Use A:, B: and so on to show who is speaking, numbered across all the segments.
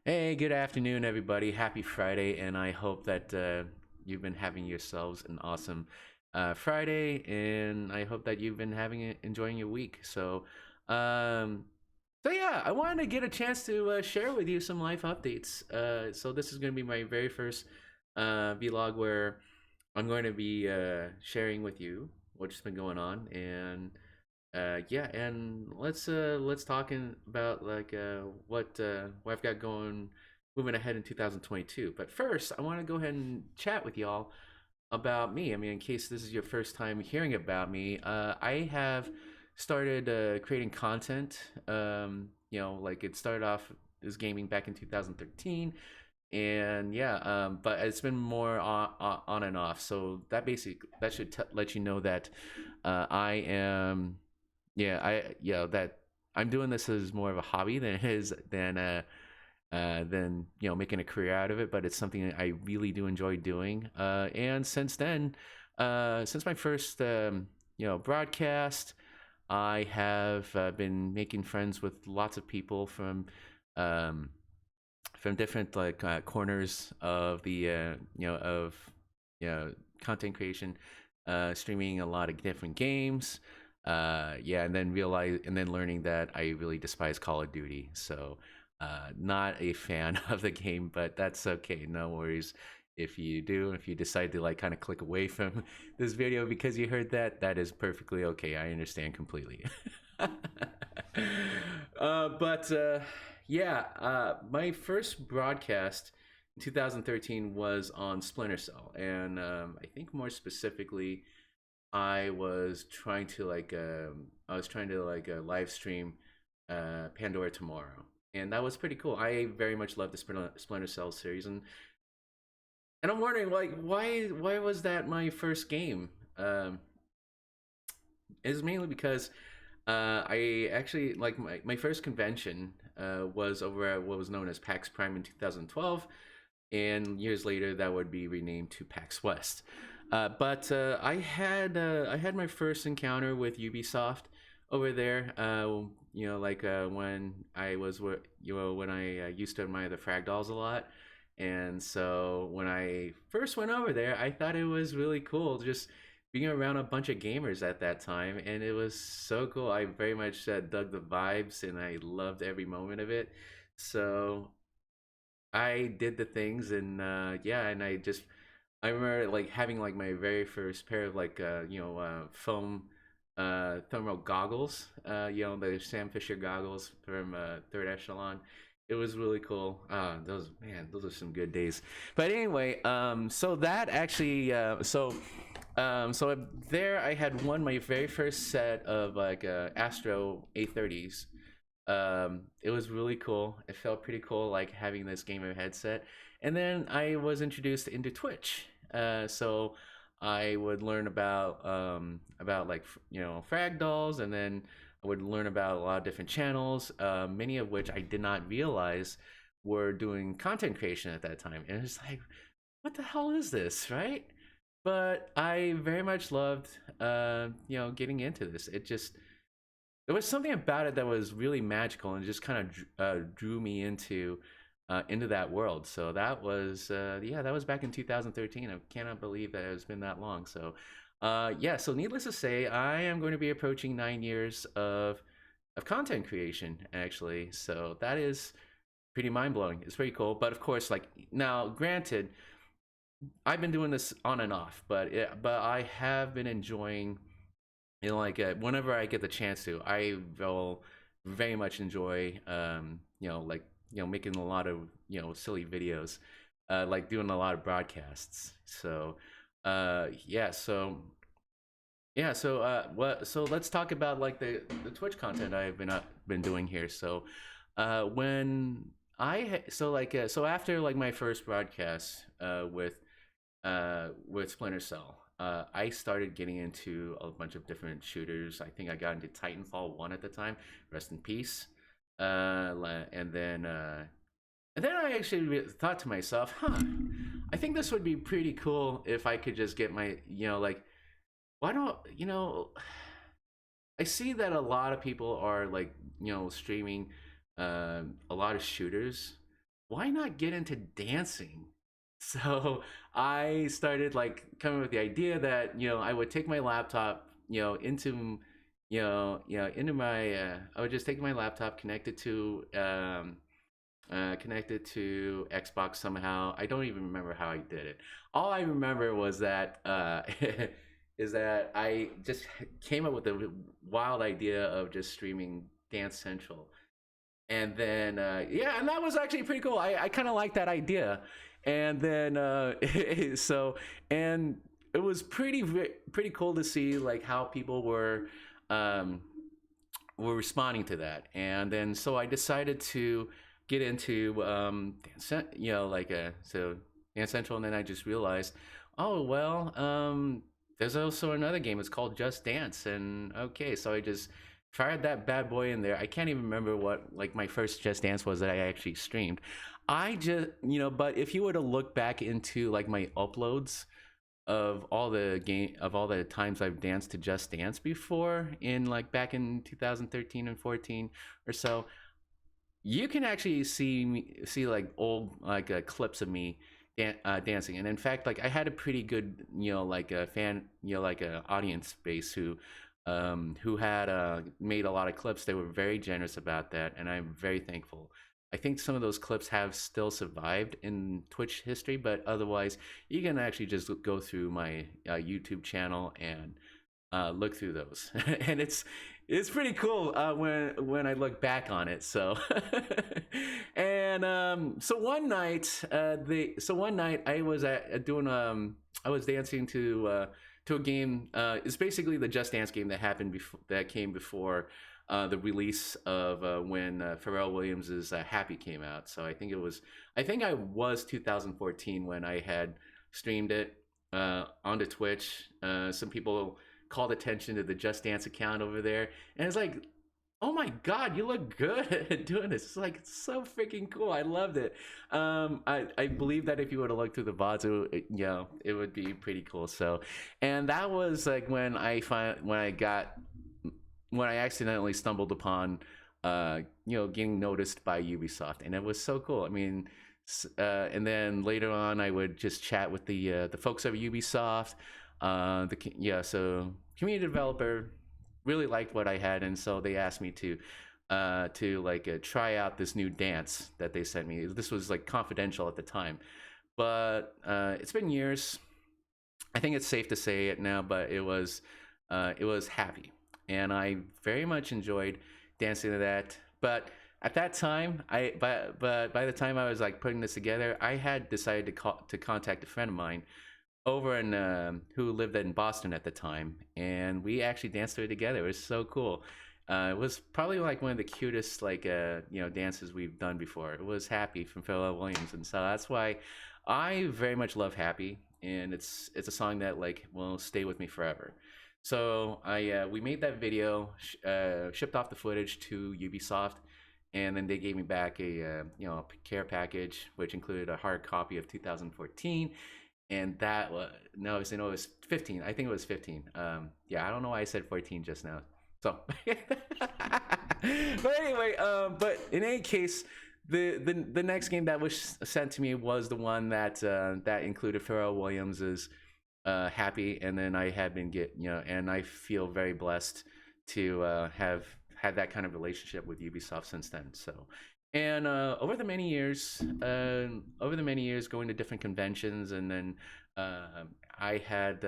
A: Hey, good afternoon, everybody. Happy Friday, and I hope that you've been having yourselves an awesome Friday, and I hope that you've been enjoying your week. Um, so yeah, I wanted to get a chance to share with you some life updates. So this is going to be my very first vlog where I'm going to be sharing with you what's been going on, and yeah, and let's about what I've got going moving ahead in 2022. But first, I want to go ahead and chat with y'all about me. I mean, in case this is your first time hearing about me, I have started creating content. Like it started off as gaming back in 2013, and yeah, but it's been more on and off. So that should let you know that I am that I'm doing this as more of a hobby than it is than making a career out of it. But it's something that I really do enjoy doing. And since my first broadcast, I have been making friends with lots of people um, from different corners of the content creation, streaming a lot of different games. And then learning that I really despise Call of Duty. So, not a fan of the game, but that's okay. No worries. If you decide to like kind of click away from this video because you heard that, that is perfectly okay. I understand completely. But yeah, my first broadcast in 2013 was on Splinter Cell, and I think more specifically, I was trying to live stream Pandora Tomorrow, and that was pretty cool. I very much love the Splinter Cell series, and I'm wondering like why was that my first game? It's mainly because I actually like my first convention was over at what was known as PAX Prime in 2012, and years later that would be renamed to PAX West. But I had my first encounter with Ubisoft over there. When when I used to admire the Frag Dolls a lot, and so when I first went over there, I thought it was really cool just being around a bunch of gamers at that time, and it was so cool. I very much dug the vibes, and I loved every moment of it. So I did the things, and yeah, and I remember like having like my very first pair of foam thermal goggles, the Sam Fisher goggles from Third Echelon. It was really cool. Those are some good days. But anyway, so that actually, so there I had won my very first set of Astro A30s. It was really cool. It felt pretty cool, like having this gamer headset. And then I was introduced into Twitch. So I would learn about frag dolls, and then I would learn about a lot of different channels, many of which I did not realize were doing content creation at that time. And it's like, what the hell is this, right? But I very much loved, getting into this. There was something about it that was really magical and just kind of drew me into that world. So that was back in 2013. I cannot believe that it's been that long. So yeah, so needless to say, I am going to be approaching 9 years of content creation actually. So that is pretty mind blowing. It's pretty cool. But of course, like now, granted, I've been doing this on and off, but I have been enjoying, whenever I get the chance to, I will very much enjoy making a lot of silly videos, like doing a lot of broadcasts. So yeah, so let's talk about like the Twitch content I've been doing here. So when so after like my first broadcast with Splinter Cell, I started getting into a bunch of different shooters. I think I got into Titanfall 1 at the time. Rest in peace. And then I actually thought to myself, huh, I think this would be pretty cool if I could just get my, why don't, I see that a lot of people are like, streaming a lot of shooters. why not get into dancing? So I started like coming with the idea that I would take my laptop into into my I would just take my laptop, connect it to Xbox somehow. I don't even remember how I did it. All I remember was that is that I just came up with a wild idea of just streaming Dance Central, and then yeah, and that was actually pretty cool. I kind of like that idea, and then so and it was pretty cool to see like how people um, were responding to that, and then so I decided to get into Dance Central, and then I just realized, oh well, there's also another game. It's called Just Dance, and okay, so I just fired that bad boy in there. I can't even remember what like my first Just Dance was that I actually streamed. I just but if you were to look back into like my uploads of all the times I've danced to Just Dance before, in like back in 2013 and 14 or so, you can actually see like old like clips of me dancing. And in fact, like I had a pretty good like a fan like a audience base who had made a lot of clips. They were very generous about that, and I'm very thankful. I think some of those clips have still survived in Twitch history, but otherwise, you can actually just go through my YouTube channel and look through those, and it's pretty cool when I look back on it. So, and so one night I was doing I was dancing to a game. It's basically the Just Dance game that happened before that came before the release of when Pharrell Williams's Happy came out. So I think I was 2014 when I had streamed it onto Twitch. Some people called attention to the Just Dance account over there, and it's like, oh my god, you look good at doing this. It's like, it's so freaking cool. I loved it. I believe that if you were to look through the VODs, it would be pretty cool. So, and that was like when I accidentally stumbled upon getting noticed by Ubisoft, and it was so cool. I mean, and then later on, I would just chat with the folks over Ubisoft. So community developer really liked what I had, and so they asked me to like try out this new dance that they sent me. This was like confidential at the time, but it's been years. I think it's safe to say it now, but it was Happy, and I very much enjoyed dancing to that. But at that time, but by the time I was like putting this together, I had decided to contact a friend of mine over in who lived in Boston at the time, and we actually danced to it together. It was so cool. It was probably like one of the cutest like dances we've done before. It was Happy from Pharrell Williams, and so that's why I very much love Happy, and it's a song that like will stay with me forever. So I we made that video, shipped off the footage to Ubisoft, and then they gave me back a care package, which included a hard copy of 2014, and that was no, it was 15. I think it was 15. Yeah, I don't know why I said 14 just now. So, but anyway, but in any case, the next game that was sent to me was the one that included Pharrell Williams's Happy, and then I had been and I feel very blessed to have had that kind of relationship with Ubisoft since then. So, and over the many years, going to different conventions, and then I had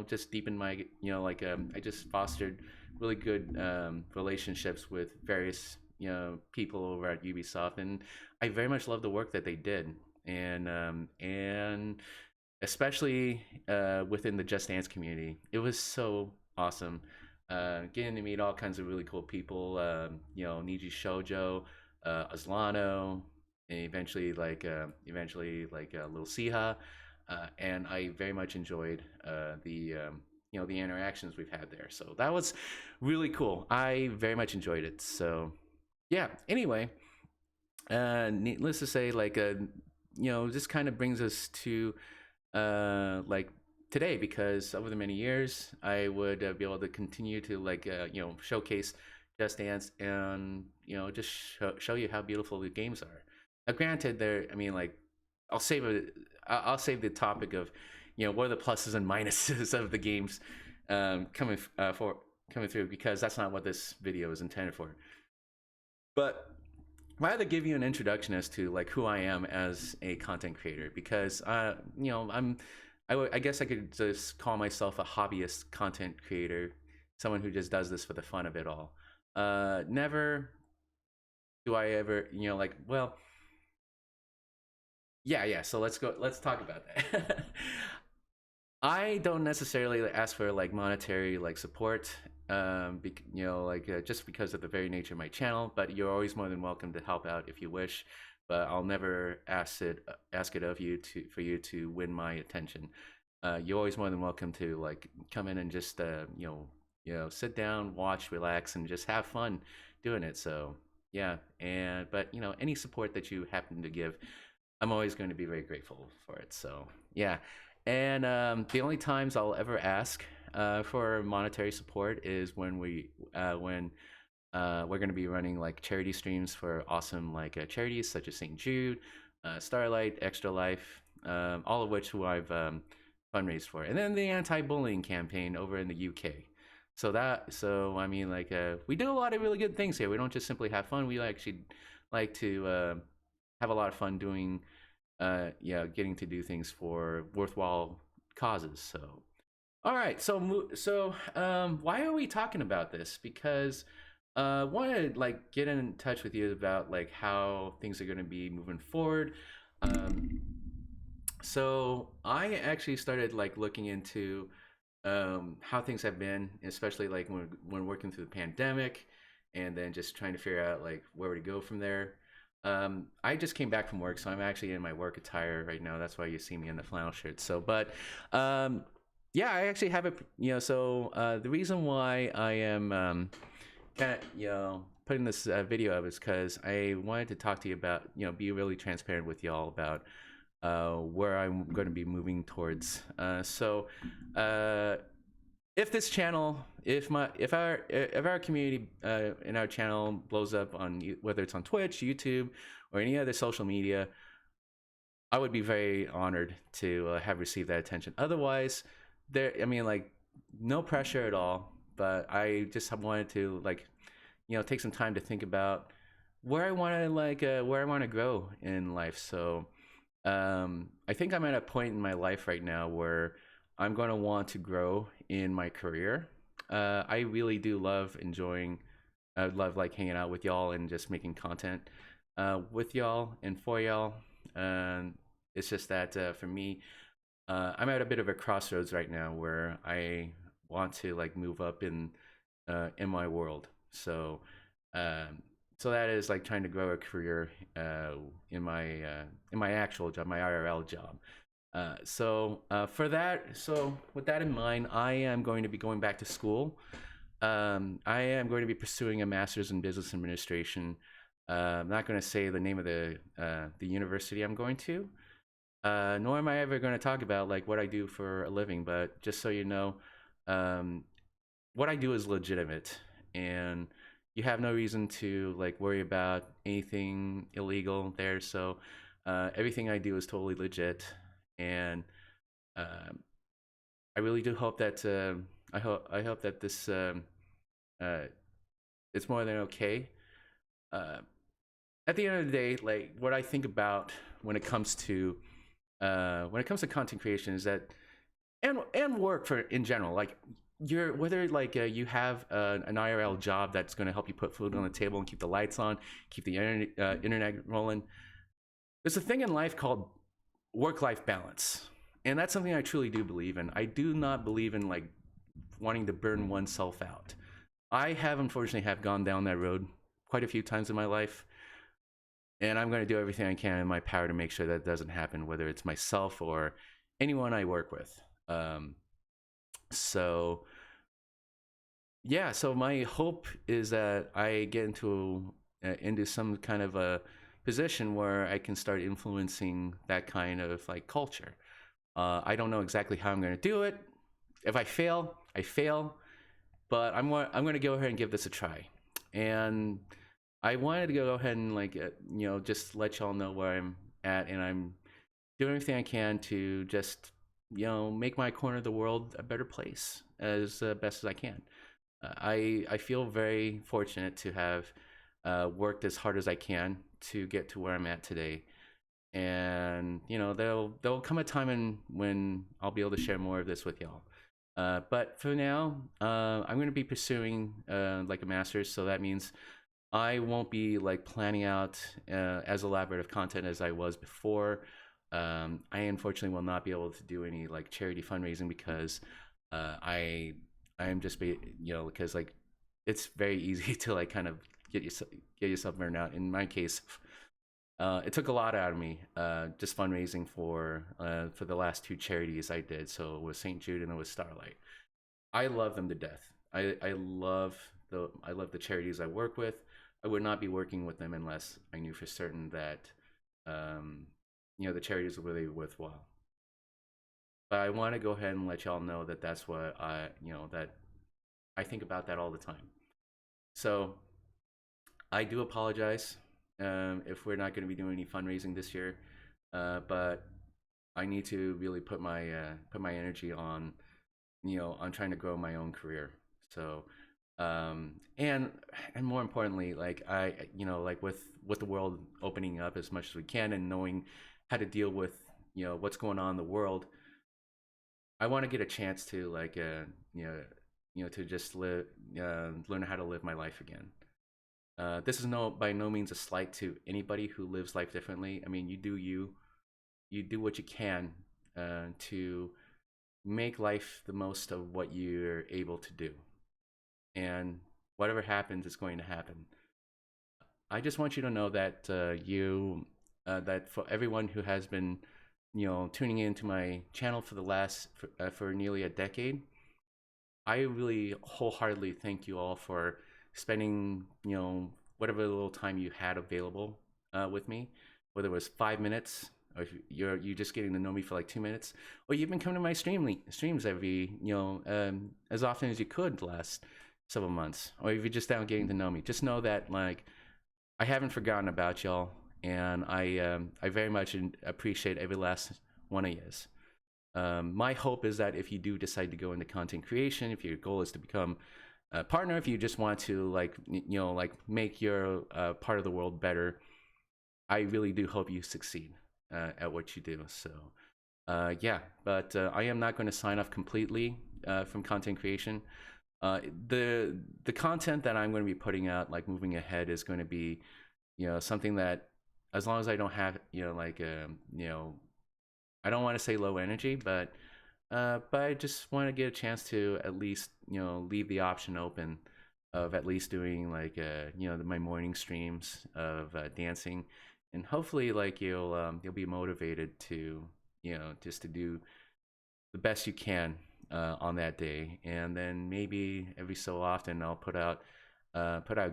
A: just deepened my I just fostered really good relationships with various people over at Ubisoft, and I very much love the work that they did, and especially within the Just Dance community, it was so awesome. Getting to meet all kinds of really cool people, Niji Shoujo, Aslano, and eventually Lil Siha, and I very much enjoyed the interactions we've had there. So that was really cool. I very much enjoyed it. So yeah. Anyway, needless to say, this kind of brings us to like today, because over the many years I would be able to continue to showcase Just Dance, and just show you how beautiful the games are. granted, there. I mean, like, I'll save it. I'll save the topic of, what are the pluses and minuses of the games coming through, because that's not what this video is intended for. But rather give you an introduction as to like who I am as a content creator, because I guess I could just call myself a hobbyist content creator, someone who just does this for the fun of it all. Never do I ever, like, well, yeah. So let's talk about that. I don't necessarily ask for like monetary like support, like just because of the very nature of my channel. But you're always more than welcome to help out if you wish. But I'll never ask it of you for you to win my attention. You're always more than welcome to like come in and just sit down, watch, relax, and just have fun doing it. So yeah, but any support that you happen to give, I'm always going to be very grateful for it. So yeah, and the only times I'll ever ask for monetary support is when we're going to be running like charity streams for awesome like charities such as St. Jude, Starlight, Extra Life, all of which who I've fundraised for, and then the anti-bullying campaign over in the UK. So I mean, like we do a lot of really good things here. We don't just simply have fun. We actually like to have a lot of fun doing, getting to do things for worthwhile causes. So, all right. So why are we talking about this? Because I want to like get in touch with you about like how things are going to be moving forward. Um, so I actually started like looking into how things have been, especially like when working through the pandemic, and then just trying to figure out like where to go from there. I just came back from work, so I'm actually in my work attire right now. That's why you see me in the flannel shirt. So, but yeah, I actually have a So the reason why I am kind of putting this video up is because I wanted to talk to you about be really transparent with y'all about where I'm going to be moving towards. If this channel, if our community in our channel blows up on whether it's on Twitch, YouTube, or any other social media, I would be very honored to have received that attention. Otherwise, like, no pressure at all. But I just wanted to like, take some time to think about where I want to grow in life. So I think I'm at a point in my life right now where I'm going to want to grow in my career. I really do love I love like hanging out with y'all and just making content with y'all and for y'all. It's just that for me, I'm at a bit of a crossroads right now where I want to like move up in my world. So that is like trying to grow a career in my actual job, my IRL job. So with that in mind, I am going to be going back to school. I am going to be pursuing a master's in business administration. I'm not going to say the name of the university I'm going to, nor am I ever going to talk about like what I do for a living. But just so you know, what I do is legitimate, and you have no reason to like worry about anything illegal there. So everything I do is totally legit, and I really do hope that I hope that this it's more than okay. At the end of the day, like what I think about when it comes to content creation is that and work for in general, like whether like you have an IRL job that's going to help you put food on the table and keep the lights on, keep the internet rolling. There's a thing in life called work-life balance, and that's something I truly do believe in. I do not believe in like wanting to burn oneself out. I have unfortunately have gone down that road quite a few times in my life, and I'm going to do everything I can in my power to make sure that doesn't happen, whether it's myself or anyone I work with. So yeah, so my hope is that I get into some kind of a position where I can start influencing that kind of like culture. I don't know exactly how I'm going to do it. If I fail, I fail, but I'm going to go ahead and give this a try. And I wanted to go ahead and like just let y'all know where I'm at, and I'm doing everything I can to just make my corner of the world a better place as best as I can. I feel very fortunate to have worked as hard as I can to get to where I'm at today, and there'll come a time when I'll be able to share more of this with y'all. But for now, I'm going to be pursuing like a master's, so that means I won't be like planning out as elaborate of content as I was before. I unfortunately will not be able to do any like charity fundraising because I am just because like it's very easy to like kind of get yourself burned out. In my case, it took a lot out of me just fundraising for the last two charities I did. So it was St. Jude and it was Starlight. I love them to death. I love the charities I work with. I would not be working with them unless I knew for certain that um, the charities were really worthwhile. But I want to go ahead and let y'all know that that's what that I think about that all the time. So I do apologize if we're not going to be doing any fundraising this year, but I need to really put my energy on on trying to grow my own career. So and more importantly, like I like with the world opening up as much as we can and knowing how to deal with what's going on in the world, I want to get a chance to like to just live learn how to live my life again. This is by no means a slight to anybody who lives life differently. I mean, you do what you can to make life the most of what you're able to do, and whatever happens is going to happen. I just want you to know that that for everyone who has been tuning into my channel for the last for nearly a decade, I really wholeheartedly thank you all for spending whatever little time you had available with me, whether it was 5 minutes or if you just getting to know me for like 2 minutes, or you've been coming to my streams every as often as you could the last several months, or if you're just down getting to know me. Just know that like I haven't forgotten about y'all, and I very much appreciate every last one of yous. My hope is that if you do decide to go into content creation, if your goal is to become a partner, if you just want to like like make your part of the world better, I really do hope you succeed at what you do. So yeah, but I am not going to sign off completely from content creation. The content that I'm going to be putting out, like moving ahead, is going to be something that, as long as I don't have like I don't want to say low energy, but I just want to get a chance to at least leave the option open of at least doing like my morning streams of dancing, and hopefully like you'll be motivated to just to do the best you can on that day, and then maybe every so often I'll put out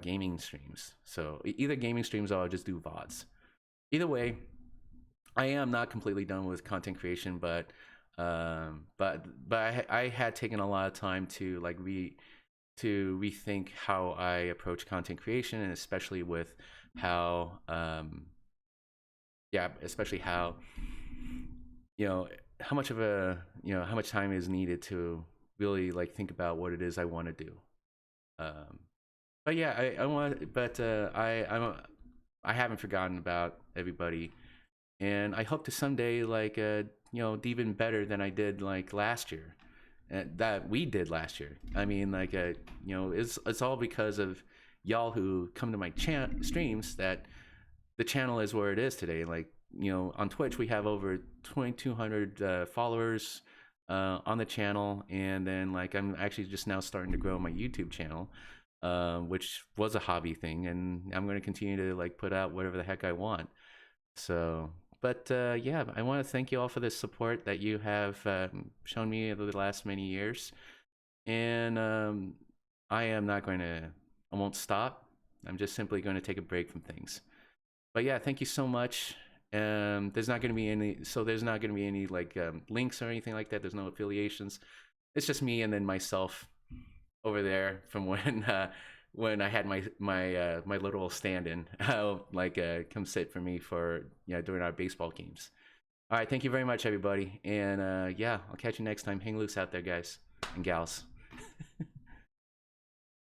A: gaming streams. So either gaming streams or I'll just do VODs. Either way, I am not completely done with content creation, but I had taken a lot of time to like rethink how I approach content creation, and especially with how especially how how much of a how much time is needed to really like think about what it is I want to do. Um, but yeah, I want, but I haven't forgotten about everybody, and I hope to someday like do even better than I did like last year, that we did last year. I mean, like it's all because of y'all who come to my streams that the channel is where it is today. Like on Twitch we have over 2,200 followers on the channel, and then like I'm actually just now starting to grow my YouTube channel, which was a hobby thing, and I'm going to continue to like put out whatever the heck I want. So but yeah, I want to thank you all for the support that you have shown me over the last many years, and I am not going to I won't stop. I'm just simply going to take a break from things. But yeah, thank you so much. There's not going to be any like links or anything like that. There's no affiliations. It's just me and then myself over there from when when I had my little stand-in, like come sit for me for during our baseball games. All right, thank you very much, everybody, and yeah, I'll catch you next time. Hang loose out there, guys and gals.